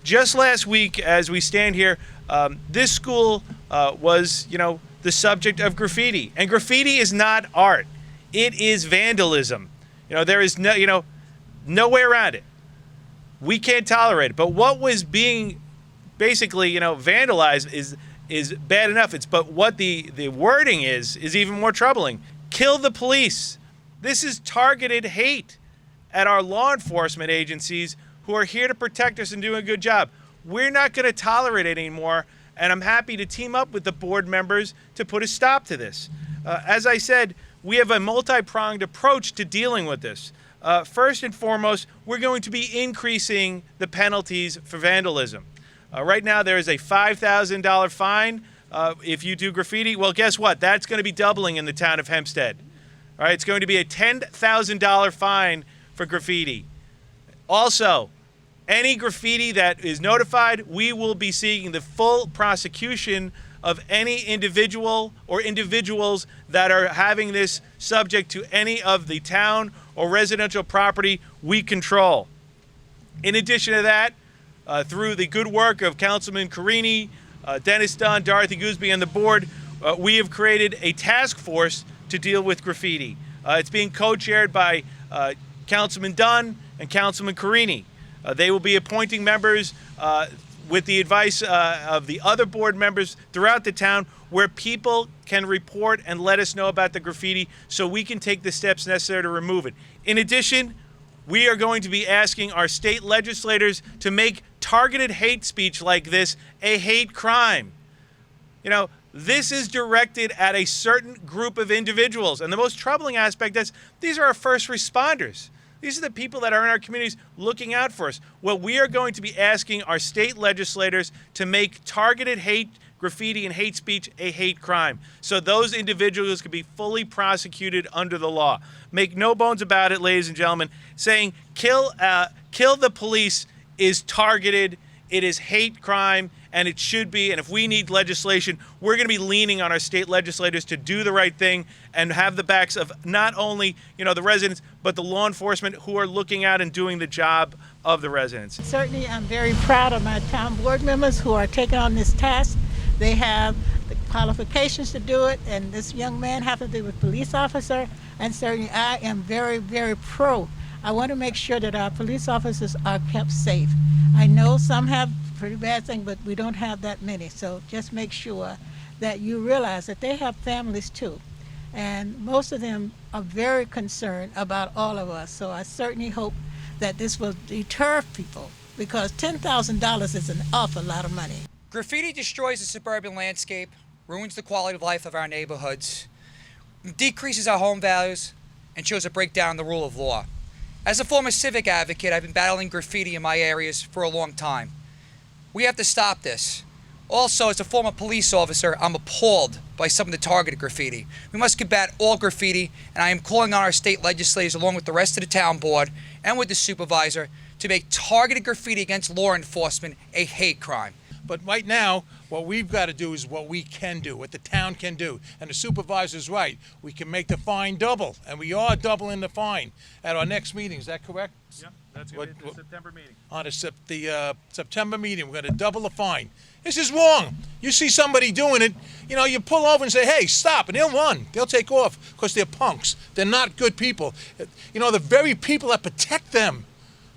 Just last week, as we stand here, this school was, the subject of graffiti. And graffiti is not art. It is vandalism. There is no way around it. We can't tolerate it. But what was being basically, vandalized is bad enough. But what the wording is even more troubling. Kill the police. This is targeted hate at our law enforcement agencies who are here to protect us and do a good job. We're not going to tolerate it anymore, and I'm happy to team up with the board members to put a stop to this. As I said, we have a multi-pronged approach to dealing with this. First and foremost, we're going to be increasing the penalties for vandalism. Right now, there is a $5,000 fine if you do graffiti. Well, guess what? That's going to be doubling in the town of Hempstead. All right, it's going to be a $10,000 fine for graffiti. Also, any graffiti that is notified, we will be seeking the full prosecution of any individual or individuals that are having this subject to any of the town or residential property we control. In addition to that, through the good work of Councilman Carini, Dennis Dunn, Dorothy Gooseby, and the board, we have created a task force to deal with graffiti. It's being co-chaired by Councilman Dunn and Councilman Carini. They will be appointing members with the advice of the other board members throughout the town where people can report and let us know about the graffiti so we can take the steps necessary to remove it. In addition, we are going to be asking our state legislators to make targeted hate speech like this a hate crime. This is directed at a certain group of individuals. And the most troubling aspect is these are our first responders. These are the people that are in our communities looking out for us. Well, we are going to be asking our state legislators to make targeted hate, graffiti, and hate speech a hate crime. So those individuals can be fully prosecuted under the law. Make no bones about it, ladies and gentlemen. Saying kill the police is targeted. It is hate crime, and it should be. And if we need legislation, we're going to be leaning on our state legislators to do the right thing and have the backs of not only, the residents, but the law enforcement who are looking out and doing the job of the residents. Certainly, I'm very proud of my town board members who are taking on this task. They have the qualifications to do it, and this young man happens to be a police officer, and certainly I am very, very pro. I want to make sure that our police officers are kept safe. I know some have pretty bad things, but we don't have that many. So just make sure that you realize that they have families too. And most of them are very concerned about all of us. So I certainly hope that this will deter people, because $10,000 is an awful lot of money. Graffiti destroys the suburban landscape, ruins the quality of life of our neighborhoods, decreases our home values, and shows a breakdown in the rule of law. As a former civic advocate, I've been battling graffiti in my areas for a long time. We have to stop this. Also, as a former police officer, I'm appalled by some of the targeted graffiti. We must combat all graffiti, and I am calling on our state legislators, along with the rest of the town board and with the supervisor, to make targeted graffiti against law enforcement a hate crime. But right now, what we've got to do is what we can do, what the town can do. And the supervisor's right. We can make the fine double, and we are doubling the fine at our next meeting. Is that correct? Yeah, that's going to be the September meeting. On the September meeting, we're going to double the fine. This is wrong. You see somebody doing it, you pull over and say, hey, stop, and they'll run. They'll take off because they're punks. They're not good people. The very people that protect them,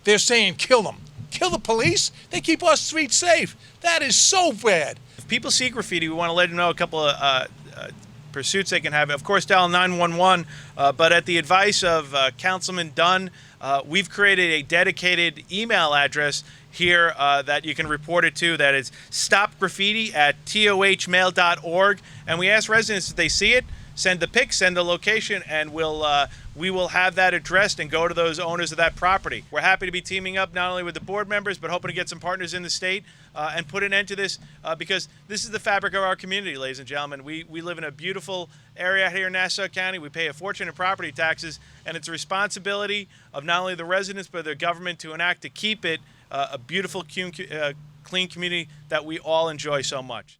they're saying kill them. Kill the police? They keep our streets safe. That is so bad. If people see graffiti, we want to let them know a couple of pursuits they can have. Of course, dial 911, but at the advice of Councilman Dunn, we've created a dedicated email address here that you can report it to. That is stopgraffiti@tohmail.org. And we ask residents if they see it, send the pic, send the location, and we will have that addressed and go to those owners of that property. We're happy to be teaming up not only with the board members, but hoping to get some partners in the state and put an end to this because this is the fabric of our community, ladies and gentlemen. We live in a beautiful area here in Nassau County. We pay a fortune in property taxes, and it's a responsibility of not only the residents, but the government to enact to keep it a beautiful, clean community that we all enjoy so much.